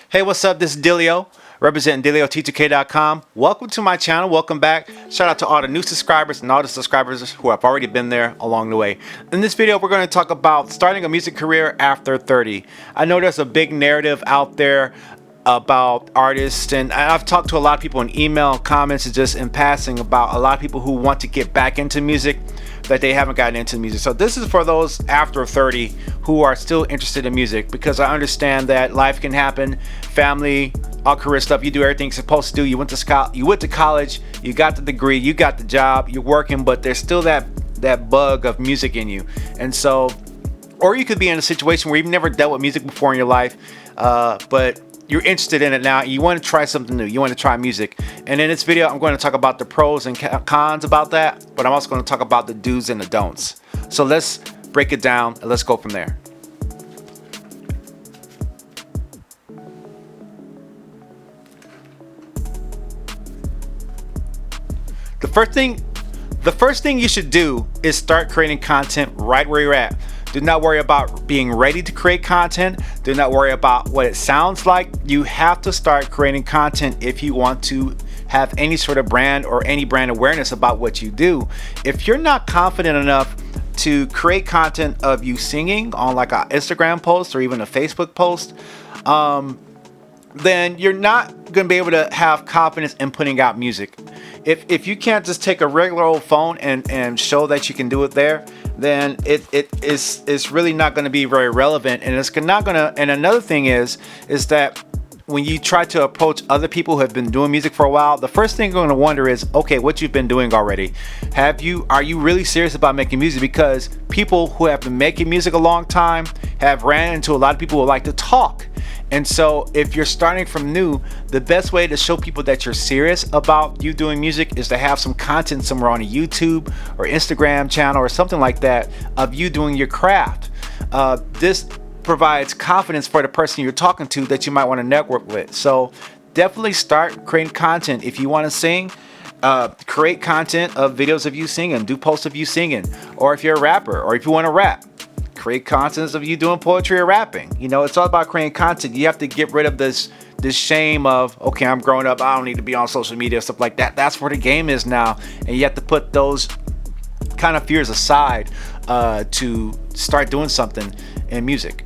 Hey, what's up? This is Dillio, representing DillioT2K.com. Welcome to my channel. Welcome back. Shout out to all the new subscribers and all the subscribers who have already been there along the way. In this video, we're going to talk about starting a music career after 30. I know there's a big narrative out there about artists, and I've talked to a lot of people in email, comments, and just in passing about a lot of people who want to get back into music that they haven't gotten into music. So this is for those after 30 who are still interested in music, because I understand that life can happen, family, all career stuff. You do everything you're supposed to do. You went to college, you got the degree, you got the job, you're working, but there's still that bug of music in you. And so, or you could be in a situation where you've never dealt with music before in your life, but you're interested in it now. You want to try something new. You want to try music. And in this video, I'm going to talk about the pros and cons about that, but I'm also going to talk about the do's and the don'ts. So let's break it down and let's go from there. The first thing you should do is start creating content right where you're at. Do not worry about being ready to create content. Do not worry about what it sounds like. You have to start creating content if you want to have any sort of brand or any brand awareness about what you do. If you're not confident enough to create content of you singing on like an Instagram post or even a Facebook post, then you're not going to be able to have confidence in putting out music. If you can't just take a regular old phone and show that you can do it there, then it's really not going to be very relevant, and it's not going to. And another thing is that when you try to approach other people who have been doing music for a while, the first thing you're going to wonder is, okay, what you've been doing already. Are you really serious about making music? Because people who have been making music a long time have ran into a lot of people who like to talk. And so if you're starting from new, the best way to show people that you're serious about you doing music is to have some content somewhere on a YouTube or Instagram channel or something like that of you doing your craft. This provides confidence for the person you're talking to that you might want to network with. So definitely start creating content. If you want to sing, create content of videos of you singing, do posts of you singing. Or if you're a rapper, or if you want to rap, create content of you doing poetry or rapping. You know, it's all about creating content. You have to get rid of this shame of, okay, I'm growing up, I don't need to be on social media, stuff like that. That's where the game is now, and you have to put those kind of fears aside to start doing something in music.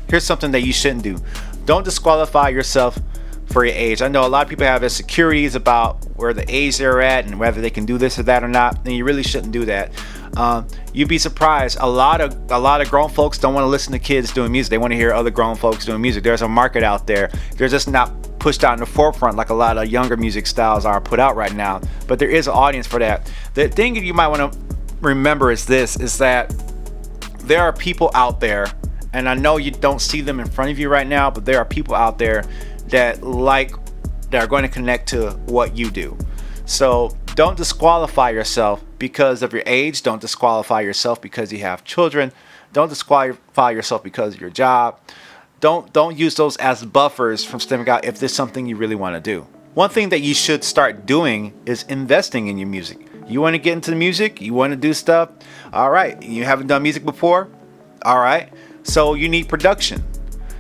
Here's something that you shouldn't do. Don't disqualify yourself for your age. I know a lot of people have insecurities about where the age they're at and whether they can do this or that or not, and you really shouldn't do that. You'd be surprised. A lot of grown folks don't want to listen to kids doing music. They want to hear other grown folks doing music. There's a market out there. They're just not pushed out in the forefront like a lot of younger music styles are put out right now. But there is an audience for that. The thing that you might want to remember is that there are people out there, and I know you don't see them in front of you right now, but there are people out there that are going to connect to what you do. So don't disqualify yourself because of your age. Don't disqualify yourself because you have children. Don't disqualify yourself because of your job. Don't use those as buffers from stepping out if there's something you really want to do. One thing that you should start doing is investing in your music. You want to get into music? You want to do stuff? All right. You haven't done music before? All right. So you need production.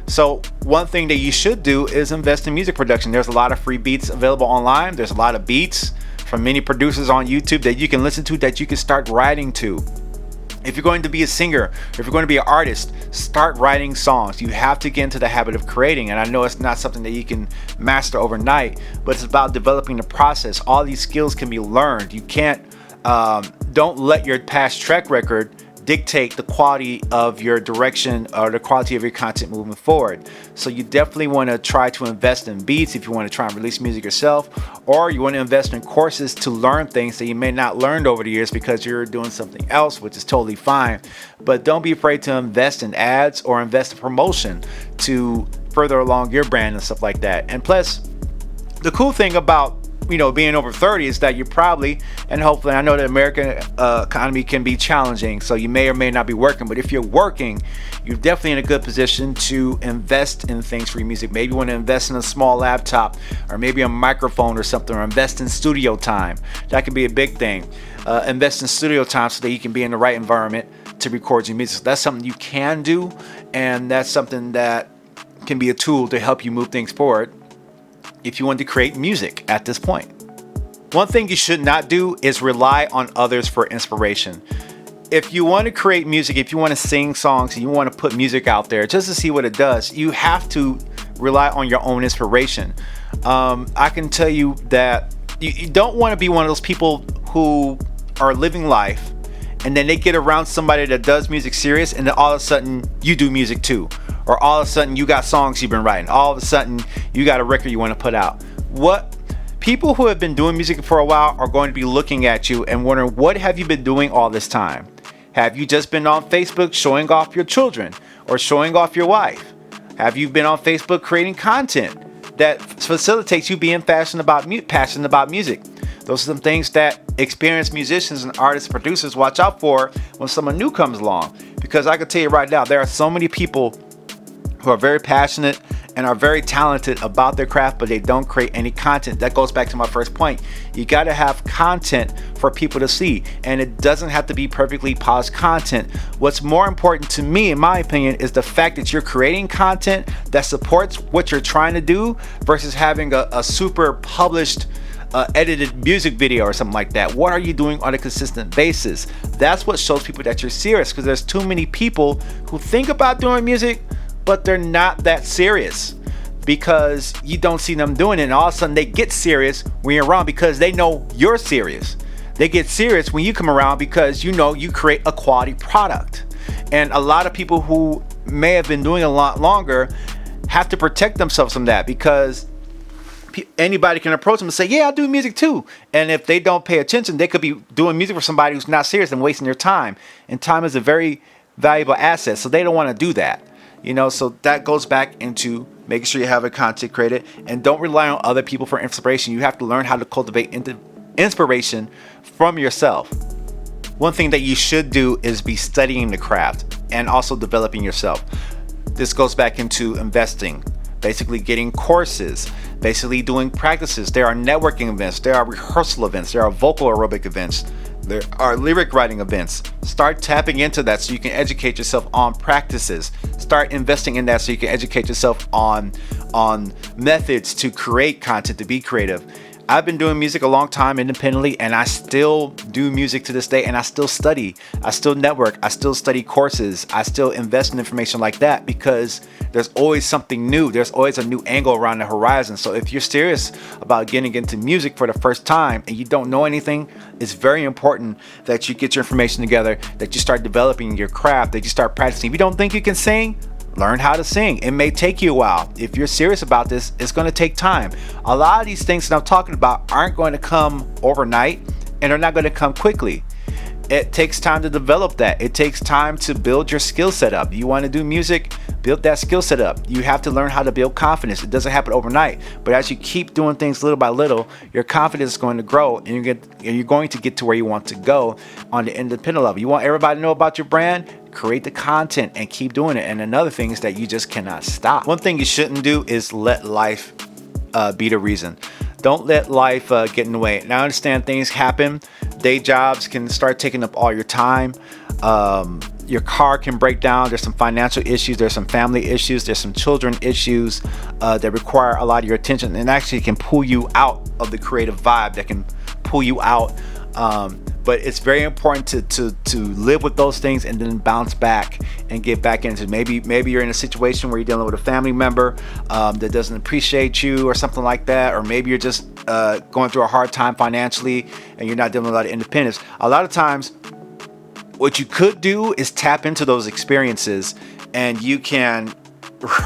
So one thing that you should do is invest in music production. There's a lot of free beats available online. There's a lot of beats from many producers on YouTube that you can listen to, that you can start writing to. If you're going to be a singer, if you're going to be an artist, start writing songs. You have to get into the habit of creating. And I know it's not something that you can master overnight, but it's about developing the process. All these skills can be learned. You can't, don't let your past track record dictate the quality of your direction or the quality of your content moving forward. So you definitely want to try to invest in beats if you want to try and release music yourself, or you want to invest in courses to learn things that you may not learned over the years because you're doing something else, which is totally fine. But don't be afraid to invest in ads or invest in promotion to further along your brand and stuff like that. And plus, the cool thing about being over 30 is that you're probably, and hopefully, I know the American economy can be challenging, so you may or may not be working, but if you're working, you're definitely in a good position to invest in things for your music. Maybe you want to invest in a small laptop, or maybe a microphone or something, or invest in studio time. That could be a big thing. Invest in studio time so that you can be in the right environment to record your music. So that's something you can do, and that's something that can be a tool to help you move things forward if you want to create music at this point. One thing you should not do is rely on others for inspiration. If you want to create music, if you want to sing songs, and you want to put music out there just to see what it does, you have to rely on your own inspiration. I can tell you that you don't want to be one of those people who are living life and then they get around somebody that does music serious, and then all of a sudden you do music too. Or all of a sudden you got songs you've been writing. All of a sudden you got a record you want to put out. What people who have been doing music for a while are going to be looking at you and wondering, what have you been doing all this time? Have you just been on Facebook showing off your children or showing off your wife? Have you been on Facebook creating content that facilitates you being passionate about music? Those are some things that experienced musicians and artists, producers watch out for when someone new comes along. Because I can tell you right now, there are so many people who are very passionate and are very talented about their craft, but they don't create any content. That goes back to my first point. You got to have content for people to see, and it doesn't have to be perfectly polished content. What's more important to me, in my opinion, is the fact that you're creating content that supports what you're trying to do versus having a super published edited music video or something like that. What are you doing on a consistent basis? That's what shows people that you're serious, because there's too many people who think about doing music but they're not that serious because you don't see them doing it, and all of a sudden they get serious when you're around because they know you're serious. They get serious when you come around because you know you create a quality product. And a lot of people who may have been doing a lot longer have to protect themselves from that, because anybody can approach them and say, yeah, I do music too. And if they don't pay attention, they could be doing music for somebody who's not serious and wasting their time. And time is a very valuable asset, so they don't want to do that. So that goes back into making sure you have a content created, and don't rely on other people for inspiration. You have to learn how to cultivate inspiration from yourself. One thing that you should do is be studying the craft and also developing yourself. This goes back into investing, basically getting courses, basically doing practices. There are networking events, there are rehearsal events, there are vocal aerobic events, there are lyric writing events. Start tapping into that so you can educate yourself on practices. Start investing in that so you can educate yourself on methods to create content, to be creative. I've been doing music a long time independently, and I still do music to this day, and I still study, I still network, I still study courses, I still invest in information like that, because there's always something new. There's always a new angle around the horizon. So if you're serious about getting into music for the first time and you don't know anything, it's very important that you get your information together, that you start developing your craft, that you start practicing. If you don't think you can sing, learn how to sing. It may take you a while. If you're serious about this, it's going to take time. A lot of these things that I'm talking about aren't going to come overnight, and they're not going to come quickly. It takes time to develop that. It takes time to build your skill set up. You want to do music, build that skill set up. You have to learn how to build confidence. It doesn't happen overnight, but as you keep doing things little by little, your confidence is going to grow, and you're going to get to where you want to go on the independent level. You want everybody to know about your brand? Create the content and keep doing it. And another thing is that you just cannot stop. One thing you shouldn't do is let life be the reason. Don't let life get in the way. Now, I understand things happen. Day jobs can start taking up all your time. Your car can break down. There's some financial issues. There's some family issues. There's some children issues that require a lot of your attention, and actually can pull you out of the creative vibe, that can pull you out. But it's very important to live with those things and then bounce back and get back into. Maybe you're in a situation where you're dealing with a family member that doesn't appreciate you or something like that, or maybe you're just going through a hard time financially and you're not dealing with a lot of independence. A lot of times, what you could do is tap into those experiences, and you can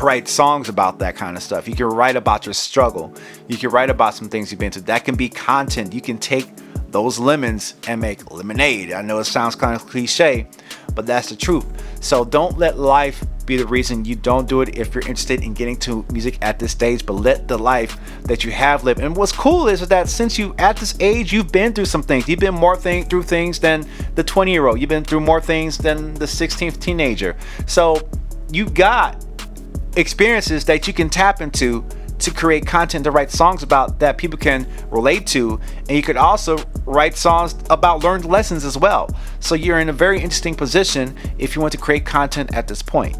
write songs about that kind of stuff. You can write about your struggle. You can write about some things you've been through. That can be content. You can take those lemons and make lemonade. I know it sounds kind of cliche, but that's the truth. So don't let life be the reason you don't do it if you're interested in getting to music at this stage, but let the life that you have lived. And what's cool is that since you at this age, you've been through some things. You've been through things than the 20-year-old. You've been through more things than the 16th teenager. So you've got experiences that you can tap into to create content, to write songs about that people can relate to. And you could also write songs about learned lessons as well. So you're in a very interesting position if you want to create content at this point.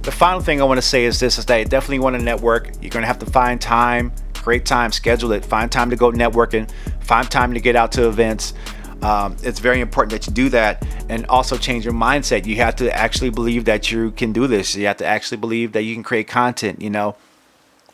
The final thing I want to say is this: is that you definitely want to network. You're going to have to find time, create time, schedule it, find time to go networking, find time to get out to events. It's very important that you do that, and also change your mindset. You have to actually believe that you can do this. You have to actually believe that you can create content. You know,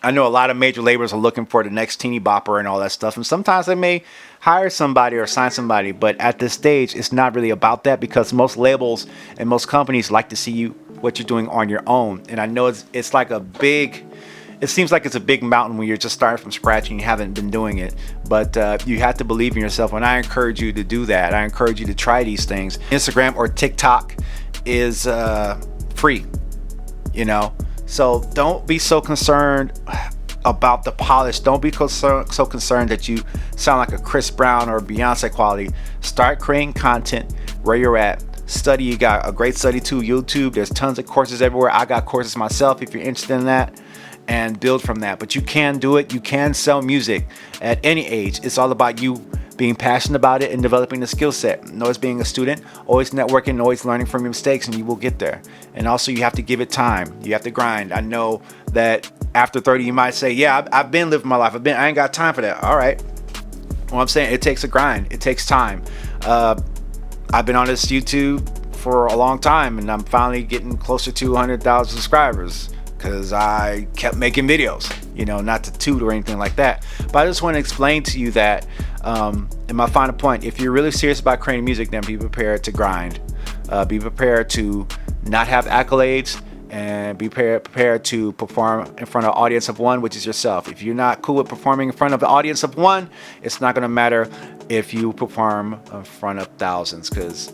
I know a lot of major labels are looking for the next teeny bopper and all that stuff, and sometimes they may hire somebody or sign somebody, but at this stage it's not really about that, because most labels and most companies like to see you what you're doing on your own. And I know it's like it seems like it's a big mountain when you're just starting from scratch and you haven't been doing it, but you have to believe in yourself, and I encourage you to do that. I encourage you to try these things. Instagram or TikTok is free, you know, so don't be so concerned about the polish. Don't be so concerned that you sound like a Chris Brown or Beyonce quality. Start creating content where you're at. Study. You got a great study tool, YouTube. There's tons of courses everywhere. I got courses myself if you're interested in that, and build from that. But you can do it. You can sell music at any age. It's all about you being passionate about it and developing the skill set. Always being a student, always networking, always learning from your mistakes, and you will get there. And also you have to give it time. You have to grind. I know that after 30 you might say, yeah, I've been living my life. I ain't got time for that. All right. Well, I'm saying it takes a grind. It takes time. I've been on this YouTube for a long time, and I'm finally getting closer to 100,000 subscribers because I kept making videos, you know, not to toot or anything like that. But I just want to explain to you that, and my final point, if you're really serious about creating music, then be prepared to grind. Be prepared to not have accolades, and be prepared to perform in front of an audience of one, which is yourself. If you're not cool with performing in front of an audience of one, it's not going to matter if you perform in front of thousands, because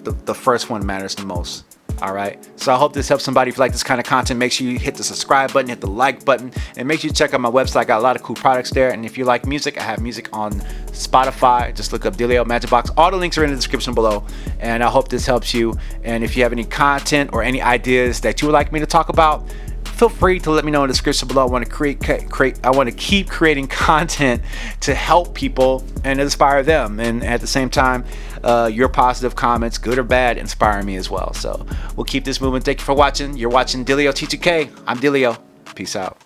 the first one matters the most. All right, so I hope this helps somebody. If you like this kind of content, make sure you hit the subscribe button, hit the like button, and make sure you check out my website. I got a lot of cool products there. And if you like music, I have music on Spotify. Just look up Dillio Magic Box. All the links are in the description below, and I hope this helps you. And if you have any content or any ideas that you would like me to talk about, feel free to let me know in the description below. I want to keep creating content to help people and inspire them, and at the same time, your positive comments, good or bad, inspire me as well. So we'll keep this moving. Thank you for watching. You're watching Dillio T2K. I'm Dillio. Peace out.